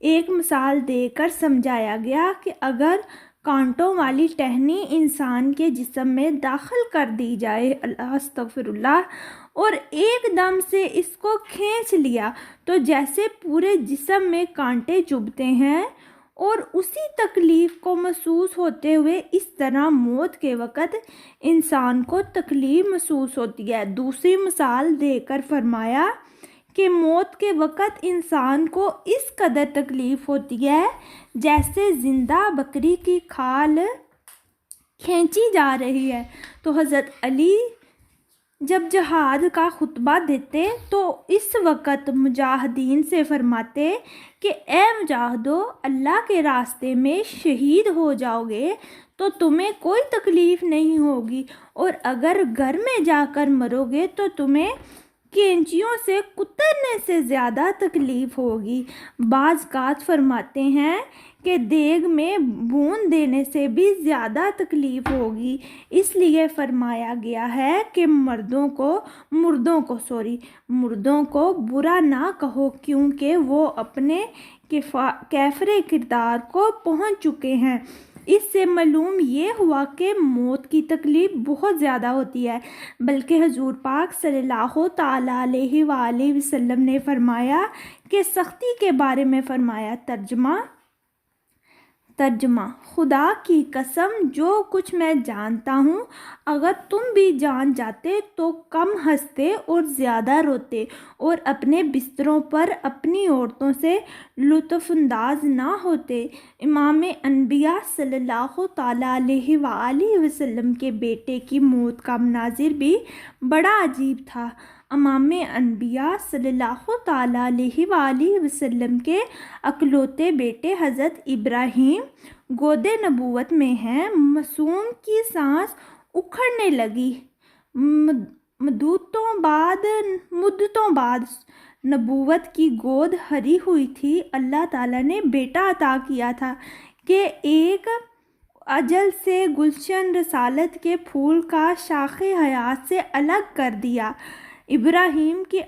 ایک مثال دے کر سمجھایا گیا کہ اگر کانٹوں والی ٹہنی انسان کے جسم میں داخل کر دی جائے، استغفر اللہ، اور ایک دم سے اس کو کھینچ لیا تو جیسے پورے جسم میں کانٹے چبھتے ہیں اور اسی تکلیف کو محسوس ہوتے ہوئے اس طرح موت کے وقت انسان کو تکلیف محسوس ہوتی ہے۔ دوسری مثال دے کر فرمایا کہ موت کے وقت انسان کو اس قدر تکلیف ہوتی ہے جیسے زندہ بکری کی کھال کھینچی جا رہی ہے۔ تو حضرت علی جب جہاد کا خطبہ دیتے تو اس وقت مجاہدین سے فرماتے کہ اے مجاہدو، اللہ کے راستے میں شہید ہو جاؤ گے تو تمہیں کوئی تکلیف نہیں ہوگی، اور اگر گھر میں جا کر مرو گے تو تمہیں کینچیوں سے کترنے سے زیادہ تکلیف ہوگی۔ بعض اوقات فرماتے ہیں کہ دیگ میں بھون دینے سے بھی زیادہ تکلیف ہوگی، اس لیے فرمایا گیا ہے کہ مردوں کو برا نہ کہو، کیونکہ وہ اپنے کیفر کردار کو پہنچ چکے ہیں۔ اس سے معلوم یہ ہوا کہ موت کی تکلیف بہت زیادہ ہوتی ہے، بلکہ حضور پاک صلی اللہ تعالیٰ علیہ وآلہ وسلم نے فرمایا کہ سختی کے بارے میں فرمایا، ترجمہ خدا کی قسم جو کچھ میں جانتا ہوں، اگر تم بھی جان جاتے تو کم ہنستے اور زیادہ روتے اور اپنے بستروں پر اپنی عورتوں سے لطف انداز نہ ہوتے۔ امام انبیاء صلی اللہ تعالیٰ علیہ وآلہ وسلم کے بیٹے کی موت کا مناظر بھی بڑا عجیب تھا۔ امام انبیاء صلی اللہ تعالیٰ علیہ وآلہ وسلم کے اکلوتے بیٹے حضرت ابراہیم گود نبوت میں ہیں۔ معصوم کی سانس اکھڑنے لگی، مدتوں بعد نبوت کی گود بھری ہوئی تھی۔ اللہ تعالیٰ نے بیٹا عطا کیا تھا کہ ایک اجل سے گلشن رسالت کے پھول کا شاخ حیات سے الگ کر دیا۔ ابراہیم نے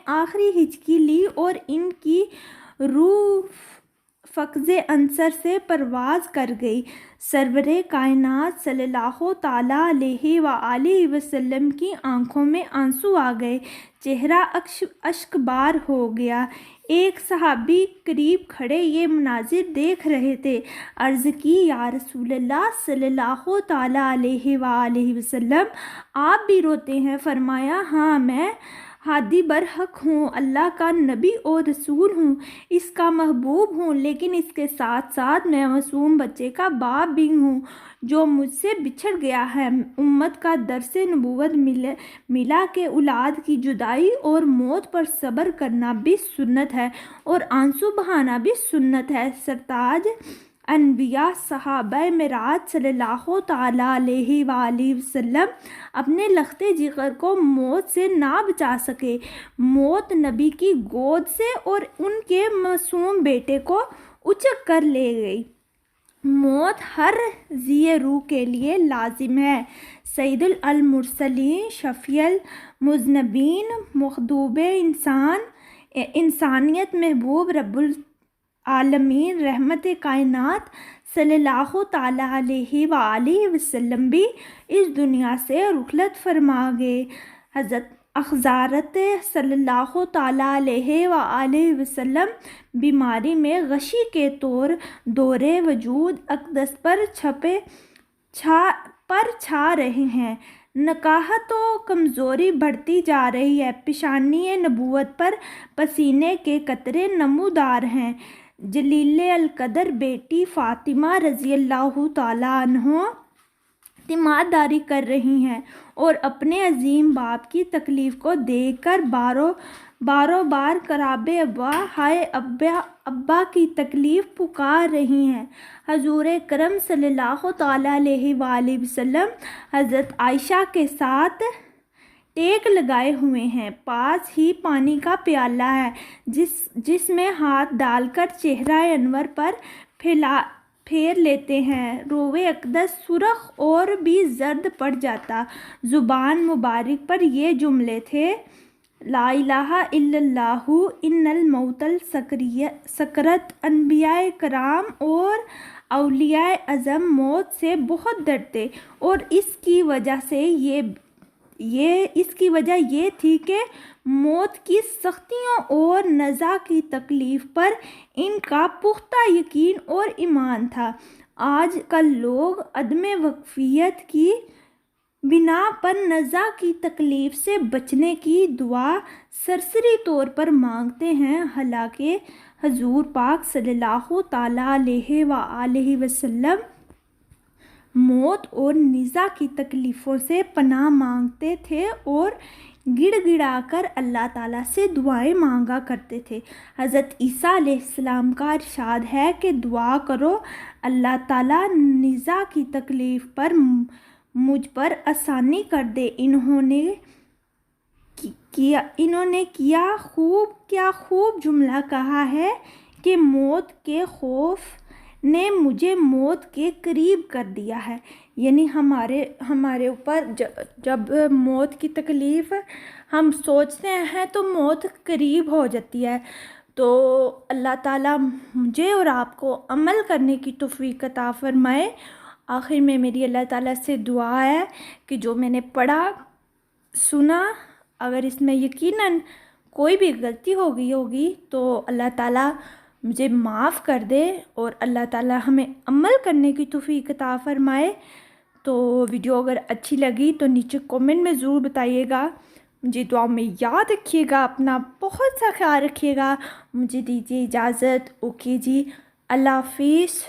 آخری ہچکی لی اور ان کی روح فقز عنصر سے پرواز کر گئی۔ سرور کائنات صلی اللہ تعالیٰ علیہ وآلہ وسلم کی آنکھوں میں آنسو آ گئے، چہرہ اشک بار ہو گیا۔ ایک صحابی قریب کھڑے یہ مناظر دیکھ رہے تھے۔ عرض کی، یا رسول اللہ صلی اللہ تعالیٰ علیہ وآلہ وسلم، آپ بھی روتے ہیں؟ فرمایا، ہاں، میں ہادی برحق ہوں، اللہ کا نبی اور رسول ہوں، اس کا محبوب ہوں، لیکن اس کے ساتھ ساتھ میں معصوم بچے کا باپ بھی ہوں جو مجھ سے بچھڑ گیا ہے۔ امت کا درس نبوت ملا کہ اولاد کی جدائی اور موت پر صبر کرنا بھی سنت ہے اور آنسو بہانا بھی سنت ہے۔ سرتاج انبیاء صحابہ معراج صلی اللہ تعالیٰ علیہ وآلہ وسلم اپنے لخت جگر کو موت سے نہ بچا سکے۔ موت نبی کی گود سے اور ان کے معصوم بیٹے کو اچک کر لے گئی۔ موت ہر ذی روح کے لیے لازم ہے۔ سید المرسلین، شفیع المذنبین، مخدوم انسانیت، محبوب رب العالمین، رحمت کائنات صلی اللہ تعالیٰ علیہ وآلہ وسلم بھی اس دنیا سے رخصت فرما گئے۔ حضرت اخذرات صلی اللہ تعالیٰ علیہ وآلہ وسلم بیماری میں غشی کے طور دور وجود اقدس پر چھا رہے ہیں۔ نکاہت و کمزوری بڑھتی جا رہی ہے، پیشانی نبوت پر پسینے کے قطرے نمودار ہیں۔ جلیل القدر بیٹی فاطمہ رضی اللہ تعالیٰ عنہا تیمارداری کر رہی ہیں اور اپنے عظیم باپ کی تکلیف کو دیکھ کر بار کراب ابا، ہائے ابا کی تکلیف پکار رہی ہیں۔ حضور کرم صلی اللہ تعالیٰ علیہ وآلہ وسلم حضرت عائشہ کے ساتھ ٹیک لگائے ہوئے ہیں، پاس ہی پانی کا پیالہ ہے جس میں ہاتھ ڈال کر چہرہ انور پر پھیر لیتے ہیں۔ روئے اقدس سرخ اور بھی زرد پڑ جاتا۔ زبان مبارک پر یہ جملے تھے، لا الہ الا اللہ ان الموت سکرت، انبیاء کرام اور اولیاء اعظم موت سے بہت ڈرتے، اور اس کی وجہ یہ تھی کہ موت کی سختیوں اور نزا کی تکلیف پر ان کا پختہ یقین اور ایمان تھا۔ آج کل لوگ عدم واقفیت کی بنا پر نزا کی تکلیف سے بچنے کی دعا سرسری طور پر مانگتے ہیں، حالانکہ حضور پاک صلی اللہ تعالیٰ علیہ وآلہ وسلم موت اور نزا کی تکلیفوں سے پناہ مانگتے تھے اور گڑ گڑا کر اللہ تعالیٰ سے دعائیں مانگا کرتے تھے۔ حضرت عیسیٰ علیہ السلام کا ارشاد ہے کہ دعا کرو اللہ تعالیٰ نزا کی تکلیف پر مجھ پر آسانی کر دے۔ انہوں نے کیا خوب جملہ کہا ہے کہ موت کے خوف نے مجھے موت کے قریب کر دیا ہے، یعنی ہمارے اوپر جب موت کی تکلیف ہم سوچتے ہیں تو موت قریب ہو جاتی ہے۔ تو اللہ تعالیٰ مجھے اور آپ کو عمل کرنے کی توفیق عطا فرمائے۔ آخر میں میری اللہ تعالیٰ سے دعا ہے کہ جو میں نے پڑھا سنا، اگر اس میں یقیناً کوئی بھی غلطی ہو گئی ہوگی تو اللہ تعالیٰ مجھے معاف کر دے، اور اللہ تعالیٰ ہمیں عمل کرنے کی توفیق عطا فرمائے۔ تو ویڈیو اگر اچھی لگی تو نیچے کومنٹ میں ضرور بتائیے گا، مجھے دعا میں یاد رکھیے گا، اپنا بہت سا خیال رکھیے گا۔ مجھے دیجیے اجازت، اوکے جی، اللہ حافظ۔